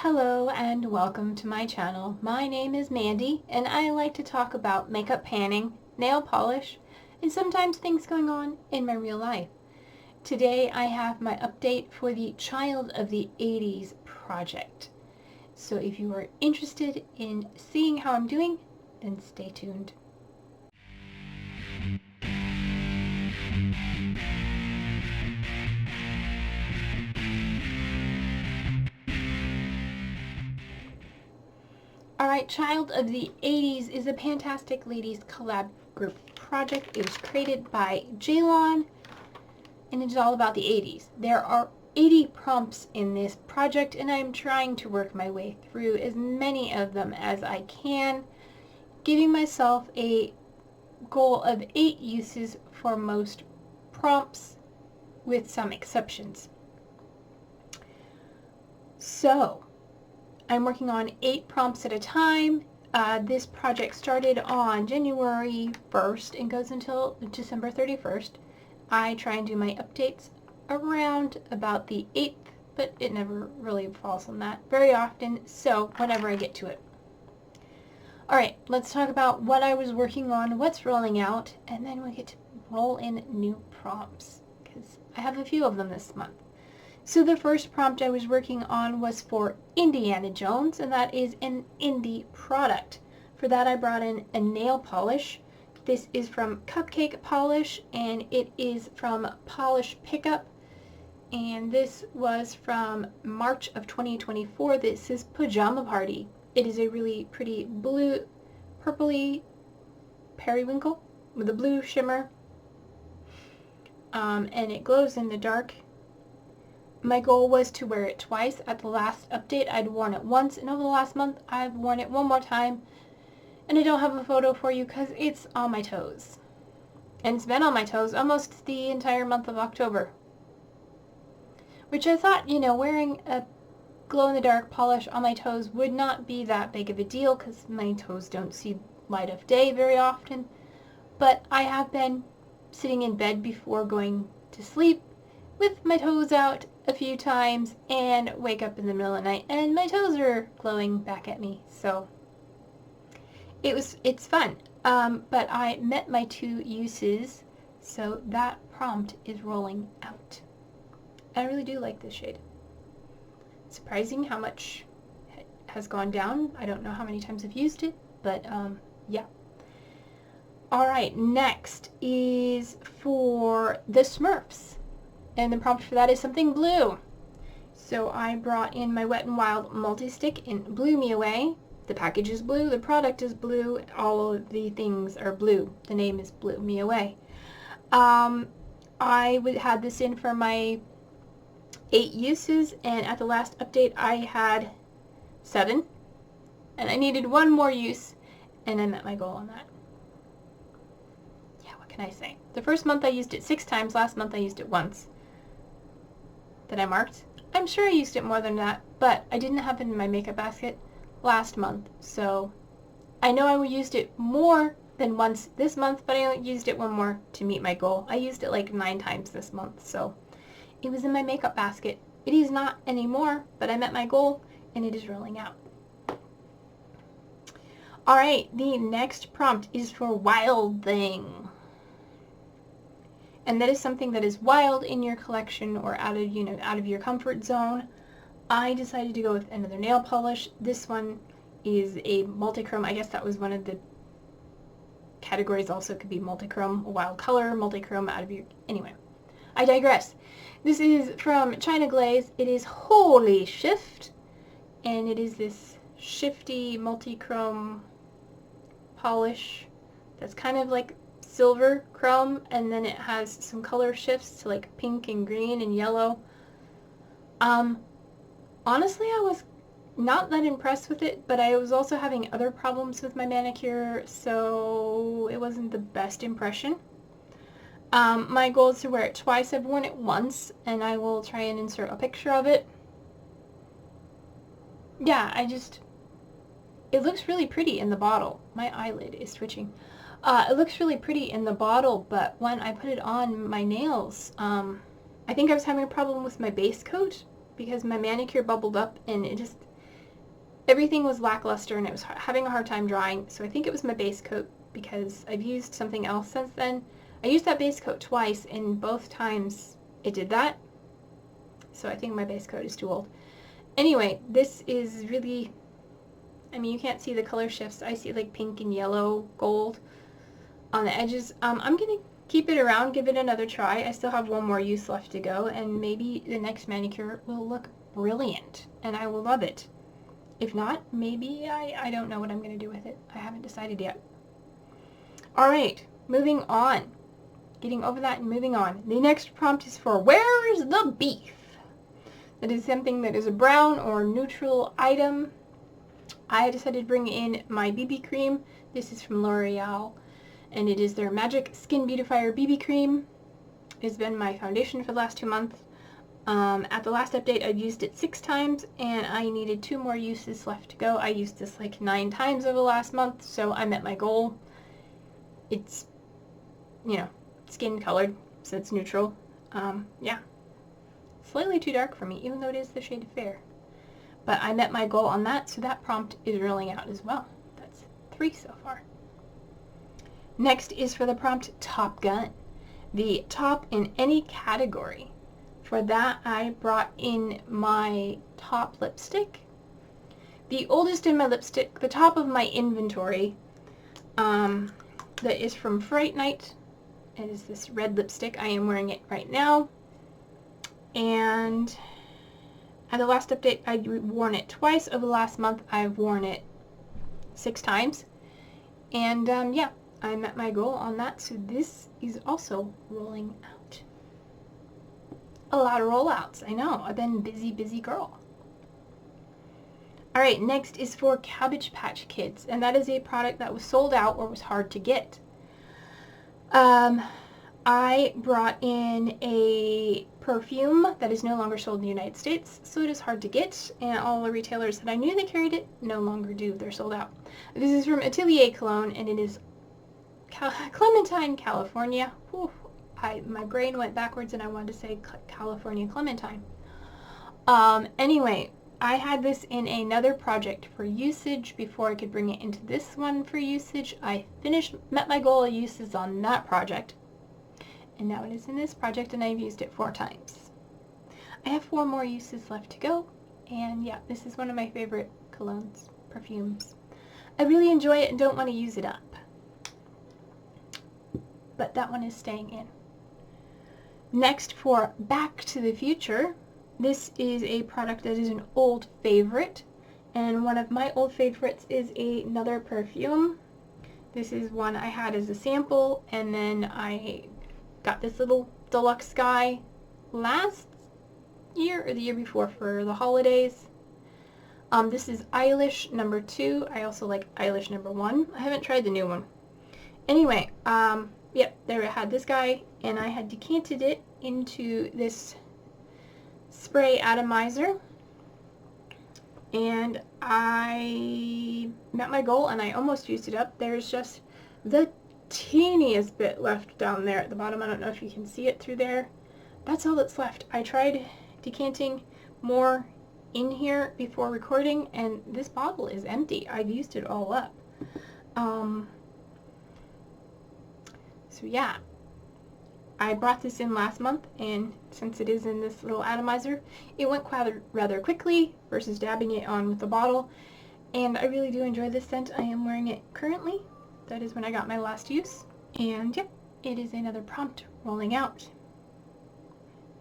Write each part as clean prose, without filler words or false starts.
Hello and welcome to my channel. My name is Mandy and I like to talk about makeup panning, nail polish, and sometimes things going on in my real life. Today I have my update for the Child of the 80s project. So if you are interested in seeing how I'm doing, then stay tuned. Alright, Child of the 80s is a Fantastic Ladies collab group project. It was created by Jaylon and it's all about the 80s. There are 80 prompts in this project and I'm trying to work my way through as many of them as I can, giving myself a goal of 8 uses for most prompts with some exceptions. So, I'm working on 8 prompts at a time. This project started on January 1st and goes until December 31st. I try and do my updates around about the 8th, but it never really falls on that very often, so whenever I get to it. Alright, let's talk about what I was working on, what's rolling out, and then we get to roll in new prompts, because I have a few of them this month. So the first prompt I was working on was for Indiana Jones, and that is an indie product. For that I brought in a nail polish. This is from Cupcake Polish, and it is from Polish Pickup. And this was from March of 2024. This is Pajama Party. It is a really pretty blue, purpley periwinkle with a blue shimmer. And it glows in the dark. My goal was to wear it twice. At the last update, I'd worn it once, and over the last month, I've worn it one more time. And I don't have a photo for you because it's on my toes. And it's been on my toes almost the entire month of October. Which I thought, wearing a glow-in-the-dark polish on my toes would not be that big of a deal because my toes don't see light of day very often. But I have been sitting in bed before going to sleep with my toes out a few times and wake up in the middle of the night and my toes are glowing back at me. So it's fun. But I met my 2 uses, so that prompt is rolling out. I really do like this shade. Surprising how much has gone down. I don't know how many times I've used it, but yeah. Alright, next is for the Smurfs. And the prompt for that is something blue. So I brought in my Wet n Wild multi-stick in Blew Me Away. The package is blue, the product is blue, all of the things are blue. The name is Blew Me Away. I had this in for my 8 uses, and at the last update I had 7. And I needed 1 more use, and I met my goal on that. Yeah, what can I say? The first month I used it 6 times, last month I used it once. That I marked. I'm sure I used it more than that, but I didn't have it in my makeup basket last month, so I know I used it more than once this month, but I only used it 1 more to meet my goal. I used it like 9 times this month, so it was in my makeup basket. It is not anymore, but I met my goal and it is rolling out. Alright, the next prompt is for Wild Thing. And that is something that is wild in your collection or out of your comfort zone. I decided to go with another nail polish. This one is a multichrome. I guess that was one of the categories. Also could be multichrome, a wild color, multichrome out of your... Anyway, I digress. This is from China Glaze. It is Holy Shift. And it is this shifty multichrome polish that's kind of like silver chrome, and then it has some color shifts to like pink and green and yellow. Honestly, I was not that impressed with it, but I was also having other problems with my manicure, so it wasn't the best impression. My goal is to wear it twice. I've worn it once, and I will try and insert a picture of it. Yeah, it looks really pretty in the bottle. My eyelid is twitching. It looks really pretty in the bottle, but when I put it on my nails, I think I was having a problem with my base coat because my manicure bubbled up and it everything was lackluster and it was having a hard time drying. So I think it was my base coat, because I've used something else since then. I used that base coat twice, and both times it did that. So I think my base coat is too old. Anyway, this is really, I mean, you can't see the color shifts. I see like pink and yellow, gold on the edges. I'm going to keep it around, give it another try. I still have one more use left to go, and maybe the next manicure will look brilliant and I will love it. If not, maybe I don't know what I'm going to do with it. I haven't decided yet. All right, moving on. Getting over that and moving on. The next prompt is for where's the beef? That is something that is a brown or neutral item. I decided to bring in my BB cream. This is from L'Oreal, and it is their Magic Skin Beautifier BB cream. It's been my foundation for the last 2 months. At the last update, I've used it 6 times, and I needed 2 more uses left to go. I used this like 9 times over the last month, so I met my goal. It's, you know, skin colored, so it's neutral. Yeah. Slightly too dark for me, even though it is the shade of fair. But I met my goal on that, so that prompt is rolling out as well. That's 3 so far. Next is for the prompt Top Gun. The top in any category. For that, I brought in my top lipstick. The oldest in my lipstick, the top of my inventory, that is from Fright Night. It is this red lipstick. I am wearing it right now. And at the last update, I'd worn it twice. Over the last month, I've worn it 6 times. And yeah, I met my goal on that. So this is also rolling out. A lot of rollouts. I know. I've been busy girl. Alright, next is for Cabbage Patch Kids. And that is a product that was sold out or was hard to get. I brought in a perfume that is no longer sold in the United States, so it is hard to get, and all the retailers that I knew that carried it no longer do. They're sold out. This is from Atelier Cologne, and it is Clementine, California. Whew, my brain went backwards and I wanted to say California Clementine. Anyway, I had this in another project for usage before I could bring it into this one for usage. I met my goal of uses on that project. And now it is in this project, and I've used it 4 times. I have 4 more uses left to go, and yeah, this is one of my favorite colognes, perfumes. I really enjoy it and don't want to use it up. But that one is staying in. Next, for Back to the Future, this is a product that is an old favorite, and one of my old favorites is another perfume. This is one I had as a sample, and then I got this little deluxe guy last year or the year before for the holidays. This is Eilish number 2. I also like Eilish number 1. I haven't tried the new one. Anyway, yep, there I had this guy, and I had decanted it into this spray atomizer, and I met my goal, and I almost used it up. There's just the teeniest bit left down there at the bottom. I don't know if you can see it through there. That's all that's left. I tried decanting more in here before recording, and this bottle is empty. I've used it all up. So yeah, I brought this in last month, and since it is in this little atomizer, it went rather quickly versus dabbing it on with the bottle, and I really do enjoy this scent. I am wearing it currently. That is when I got my last use. And yep, it is another prompt rolling out.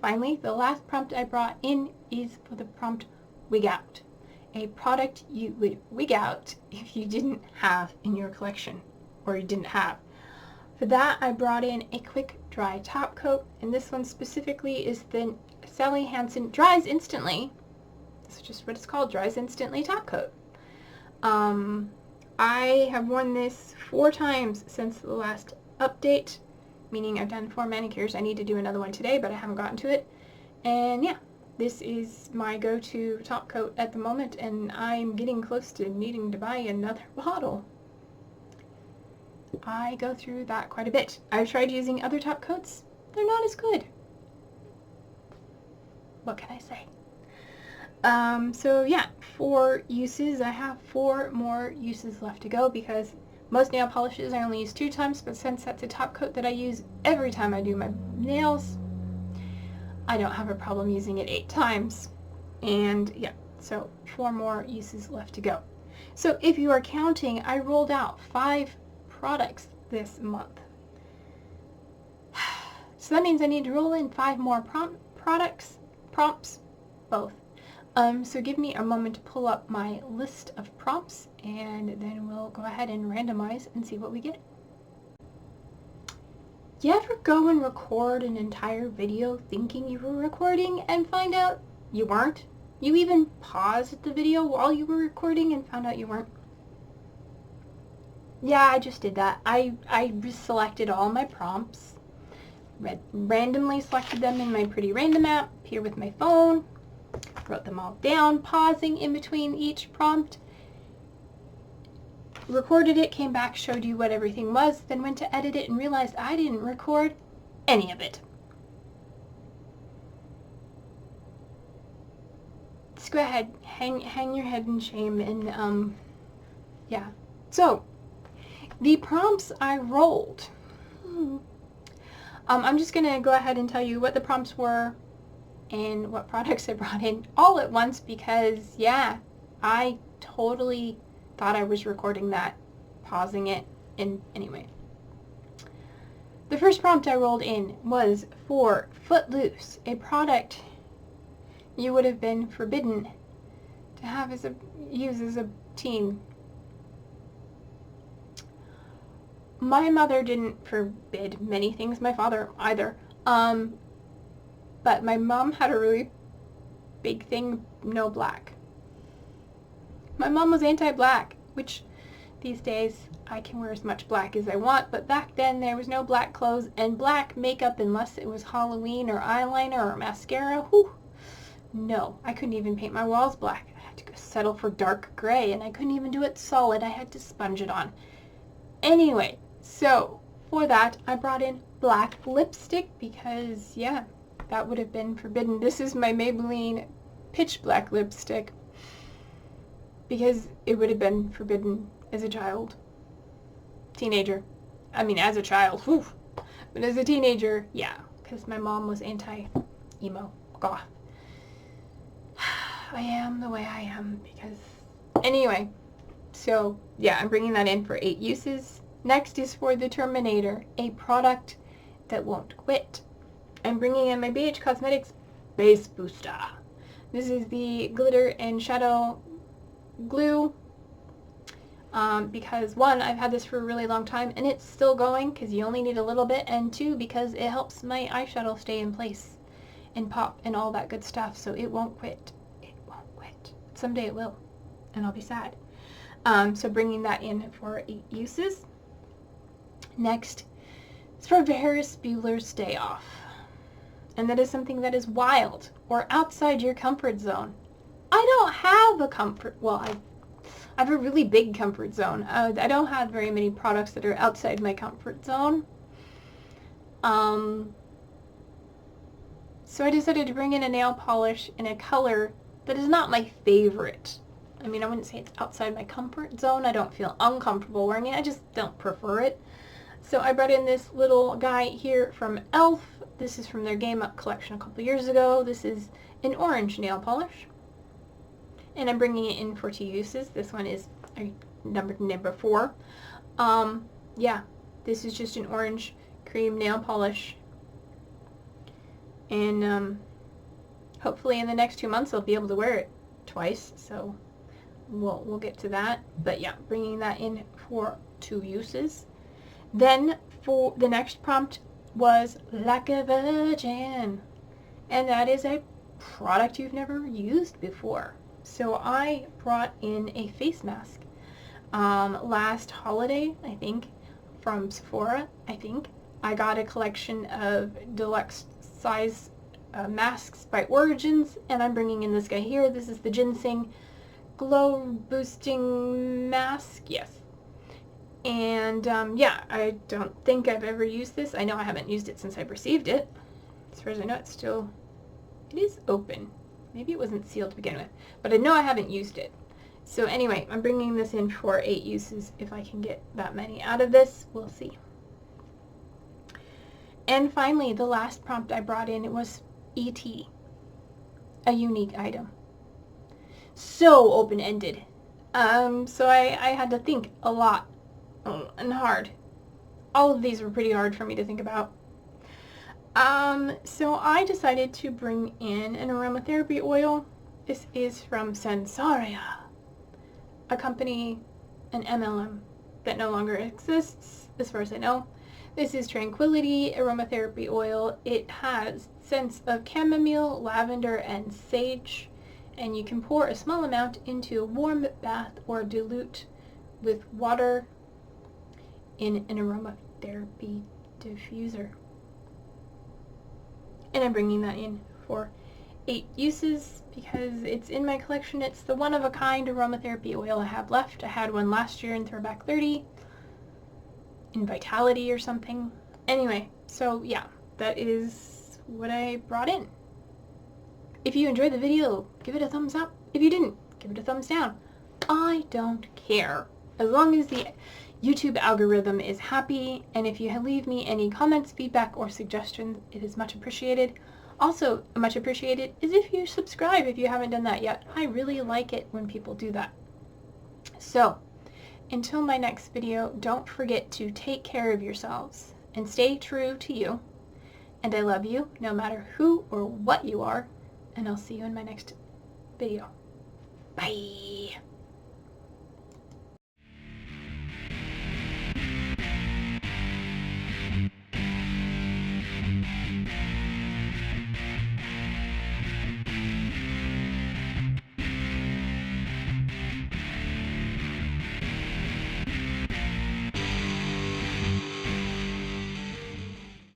Finally, the last prompt I brought in is for the prompt Wig Out. A product you would wig out if you didn't have in your collection, or you didn't have. For that, I brought in a quick dry top coat, and this one specifically is the Sally Hansen Dries Instantly. That's just what it's called, Dries Instantly Top Coat. I have worn this 4 times since the last update, meaning I've done 4 manicures. I need to do another one today, but I haven't gotten to it. And yeah, this is my go-to top coat at the moment, and I'm getting close to needing to buy another bottle. I go through that quite a bit. I've tried using other top coats. They're not as good. What can I say? So yeah, 4 uses. I have 4 more uses left to go because most nail polishes I only use 2 times, but since that's a top coat that I use every time I do my nails, I don't have a problem using it 8 times. And yeah, so 4 more uses left to go. So if you are counting, I rolled out 5 products this month. So that means I need to roll in 5 more prompts, both. So give me a moment to pull up my list of prompts, and then we'll go ahead and randomize and see what we get. You ever go and record an entire video thinking you were recording and find out you weren't? You even paused the video while you were recording and found out you weren't? Yeah, I just did that. I selected all my prompts, randomly selected them in my Pretty Random app here with my phone, wrote them all down, pausing in between each prompt, recorded it, came back, showed you what everything was, then went to edit it and realized I didn't record any of it. Just go ahead, hang your head in shame, and yeah. So, the prompts I rolled. I'm just going to go ahead and tell you what the prompts were and what products I brought in all at once because, yeah, I totally thought I was recording that, pausing it, and anyway. The first prompt I rolled in was for Footloose, a product you would have been forbidden to have use as a teen. My mother didn't forbid many things, my father either, but my mom had a really big thing, no black. My mom was anti-black, which these days I can wear as much black as I want, but back then there was no black clothes and black makeup unless it was Halloween or eyeliner or mascara. Whew. No, I couldn't even paint my walls black. I had to go settle for dark gray, and I couldn't even do it solid. I had to sponge it on. Anyway, so for that I brought in black lipstick because, yeah, that would have been forbidden. This is my Maybelline pitch black lipstick because it would have been forbidden as a child. Teenager. I mean, as a child, whew. But as a teenager, yeah, because my mom was anti-emo, goth. I am the way I am because, anyway, so yeah, I'm bringing that in for 8 uses. Next is for the Terminator, a product that won't quit. I'm bringing in my BH Cosmetics Base Booster. This is the glitter and shadow glue because 1, I've had this for a really long time and it's still going because you only need a little bit, and 2, because it helps my eyeshadow stay in place and pop and all that good stuff, so it won't quit. It won't quit. Someday it will, and I'll be sad. So bringing that in for 8 uses. Next is for Ferris Bueller's Day Off. And that is something that is wild or outside your comfort zone. I don't have a comfort, well, I have a really big comfort zone. I don't have very many products that are outside my comfort zone. So I decided to bring in a nail polish in a color that is not my favorite. I mean, I wouldn't say it's outside my comfort zone. I don't feel uncomfortable wearing it. I just don't prefer it. So I brought in this little guy here from e.l.f. This is from their Game Up collection a couple years ago. This is an orange nail polish. And I'm bringing it in for 2 uses. This one is number 4. Yeah, this is just an orange cream nail polish. And hopefully in the next 2 months I'll be able to wear it twice. So we'll get to that. But yeah, bringing that in for 2 uses. Then for the next prompt was Like a Virgin. And that is a product you've never used before. So I brought in a face mask last holiday, I think, from Sephora, I think. I got a collection of deluxe size masks by Origins, and I'm bringing in this guy here. This is the Ginseng Glow Boosting Mask, yes. And yeah, I don't think I've ever used this. I know I haven't used it since I received it. As far as I know, it is open. Maybe it wasn't sealed to begin with, but I know I haven't used it. So anyway, I'm bringing this in for 8 uses. If I can get that many out of this, we'll see. And finally, the last prompt I brought in, it was ET, a unique item. So open-ended. So I had to think a lot and hard. All of these were pretty hard for me to think about. So I decided to bring in an aromatherapy oil. This is from Sensoria, a company, an MLM that no longer exists, as far as I know. This is Tranquility Aromatherapy Oil. It has scents of chamomile, lavender, and sage, and you can pour a small amount into a warm bath or dilute with water in an aromatherapy diffuser. And I'm bringing that in for 8 uses because it's in my collection. It's the one-of-a-kind aromatherapy oil I have left. I had one last year in Throwback 30 in Vitality or something. Anyway, so yeah, that is what I brought in. If you enjoyed the video, give it a thumbs up. If you didn't, give it a thumbs down. I don't care. As long as the YouTube algorithm is happy, and if you leave me any comments, feedback, or suggestions, it is much appreciated. Also, much appreciated is if you subscribe if you haven't done that yet. I really like it when people do that. So, until my next video, don't forget to take care of yourselves and stay true to you. And I love you no matter who or what you are, and I'll see you in my next video. Bye!